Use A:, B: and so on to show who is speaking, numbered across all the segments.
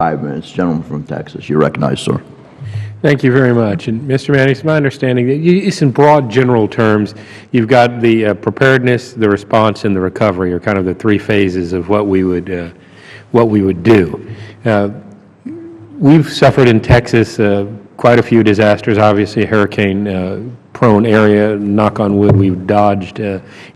A: 5 minutes. Gentleman from Texas, you're recognized, sir.
B: Thank you very much. And Mr. Manning, it's my understanding that it's in broad general terms, you've got the preparedness, the response, and the recovery are kind of the three phases of what we would do. We've suffered in Texas quite a few disasters, obviously a hurricane-prone area. Knock on wood, we've dodged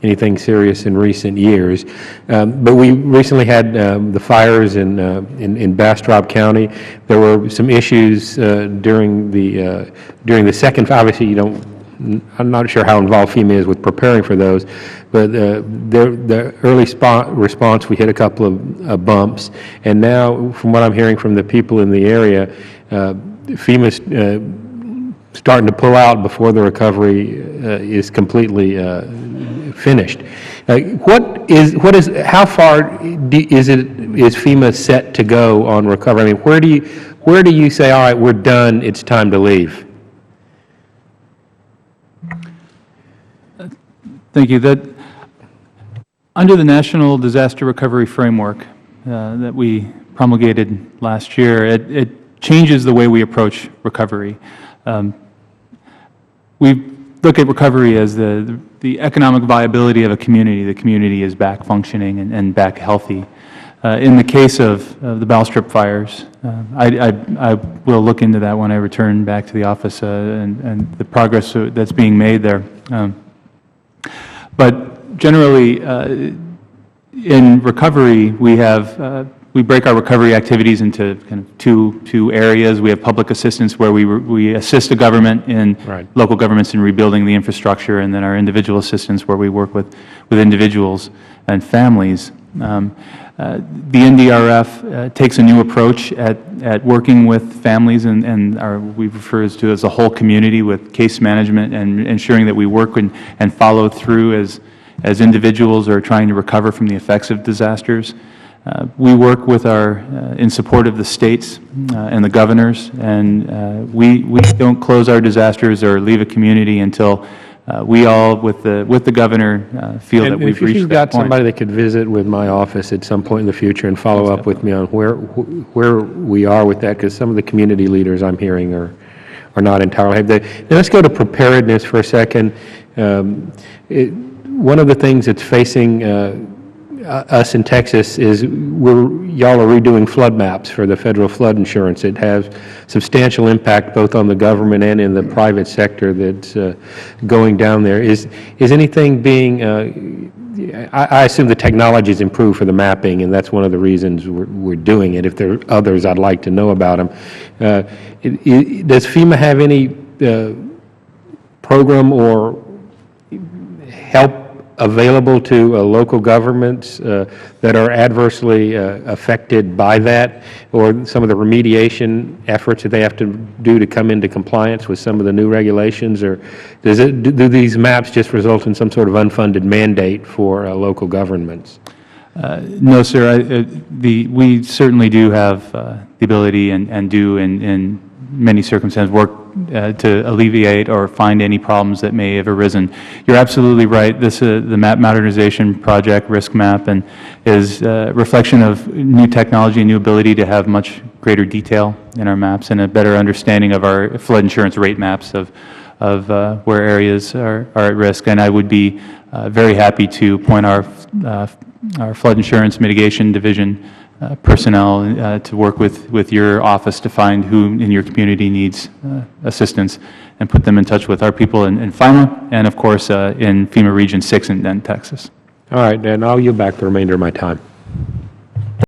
B: anything serious in recent years. But we recently had the fires in Bastrop County. There were some issues during the second. Obviously, I'm not sure how involved FEMA is with preparing for those, but the early response, we hit a couple of bumps, and now, from what I'm hearing from the people in the area, FEMA's starting to pull out before the recovery is completely finished. How far is FEMA set to go on recovery? I mean, where do you say, all right, we're done, it's time to leave?
C: Thank you. Under the National Disaster Recovery Framework that we promulgated last year, it changes the way we approach recovery. We look at recovery as the economic viability of a community. The community is back functioning and back healthy. In the case of the Bastrop fires, I will look into that when I return back to the office and the progress that's being made there. But generally, in recovery, we break our recovery activities into kind of two areas. We have public assistance, where we assist the government in local governments in rebuilding the infrastructure, and then our individual assistance, where we work with individuals and families. The NDRF takes a new approach at working with families, and we refer to as a whole community, with case management and ensuring that we work and follow through as individuals are trying to recover from the effects of disasters. We work in support of the states and the governors, and we don't close our disasters or leave a community until we all, with the governor, feel that we've reached that point.
B: If you've got somebody that could visit with my office at some point in the future and follow up with me on where we are with that, because some of the community leaders I'm hearing are not entirely. Now let's go to preparedness for a second. One of the things that's facing us in Texas is y'all are redoing flood maps for the federal flood insurance. It has substantial impact both on the government and in the private sector that's going down there. Is anything being, I assume the technology's improved for the mapping, and that's one of the reasons we're doing it. If there are others, I'd like to know about them. Does FEMA have any program or help available to local governments that are adversely affected by that, or some of the remediation efforts that they have to do to come into compliance with some of the new regulations, or do these maps just result in some sort of unfunded mandate for local governments?
C: No, sir. We certainly do have the ability and do in many circumstances work to alleviate or find any problems that may have arisen. You're absolutely right. The map modernization project, risk map, and is a reflection of new technology and new ability to have much greater detail in our maps and a better understanding of our flood insurance rate maps of where areas are at risk. And I would be very happy to point our flood insurance mitigation division personnel to work with your office to find who in your community needs assistance and put them in touch with our people in FEMA and, of course, in FEMA Region 6 in Texas.
B: All right, and I'll yield back the remainder of my time.